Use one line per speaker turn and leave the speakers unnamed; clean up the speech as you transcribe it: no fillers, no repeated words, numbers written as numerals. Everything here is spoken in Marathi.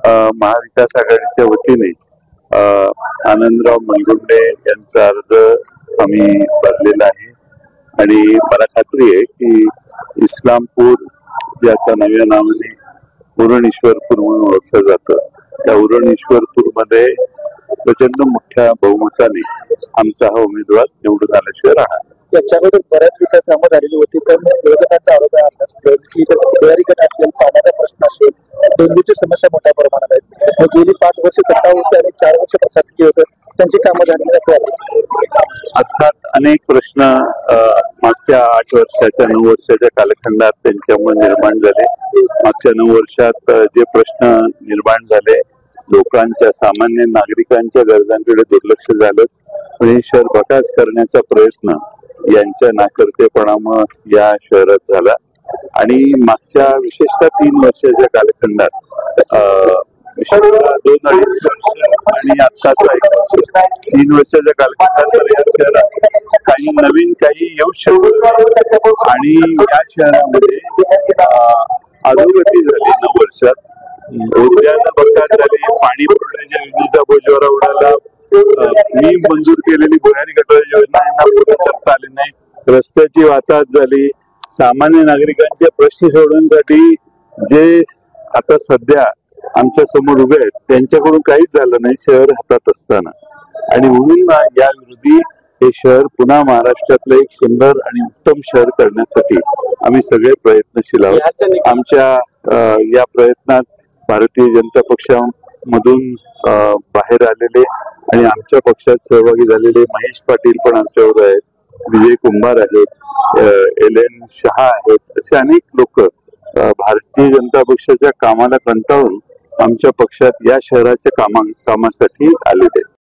महाविकास आघाडीच्या वतीने आनंदराव मनगुंडे यांचा अर्ज आम्ही भरलेला आहे आणि मला खात्री आहे की इस्लामपूर जे आता नव्या नावाने उरण-ईश्वरपूर म्हणून ओळखलं जातं, त्या उरण-ईश्वरपूर मध्ये प्रचंड मोठ्या बहुमताने आमचा हा उमेदवार निवडून आल्याशिवाय राहणार.
त्याच्यावर बऱ्याच विकास कामं झालेली होती, पण विरोधकांचा आरोप आहे की भुयारी गट असेल, पाण्याचा प्रश्न असेल, डेंग्यूची समस्या मोठ्या प्रमाणात आहे. गेली 5 वर्ष सत्ता होती आणि 4 वर्ष प्रशासकीय होतं, त्यांची कामं झाली असं.
अर्थात अनेक प्रश्न मागच्या 8 वर्षाच्या 9 वर्षाच्या कालखंडात त्यांच्यामुळे निर्माण झाले. मागच्या 9 वर्षात जे प्रश्न निर्माण झाले, लोकांच्या सामान्य नागरिकांच्या गरजांकडे दुर्लक्ष झालंच. पण हे शहर भकास करण्याचा प्रयत्न यांच्या नाकर्तेपणामुळे या शहरात झाला आणि मागच्या विशेषतः 3 वर्षाच्या कालखंडात 2-2.5 वर्ष आणि आत्ताचा 1 वर्ष, 3 वर्षाच्या कालखंडात या शहरात काही नवीन काही येऊ शकतो आणि या शहरामध्ये अधोगती झाली 9 वर्षात. उद्यानं बकास झाली, पाणी पुरवठ्याच्या योजनेचा बोजवारा उडाला, मी मंजूर केलेली भुयारी गटारी योजना यांना पूर्ण करता आली नाही, रस्त्याची वाहतूक झाली. सामान्य नागरिकांचे प्रश्न सोडवण्यासाठी जे आता सध्या आमच्या समोर उभे आहेत त्यांच्याकडून काहीच झालं नाही शहर हातात असताना. आणि म्हणून या विरोधी हे शहर पुन्हा महाराष्ट्रातलं एक सुंदर आणि उत्तम शहर करण्यासाठी आम्ही सगळे प्रयत्नशील आहोत. आमच्या या प्रयत्नात भारतीय जनता पक्षामधून बाहेर आलेले आणि आमच्या पक्षात सहभागी झालेले महेश पाटील पण आमच्यावर आहेत, विजय कुंभार आहेत, LN शहा आहेत, असे अनेक लोक भारतीय जनता पक्षाच्या कामाला कंटाळून आमच्या पक्षात या शहराच्या कामासाठी आलेले आहेत.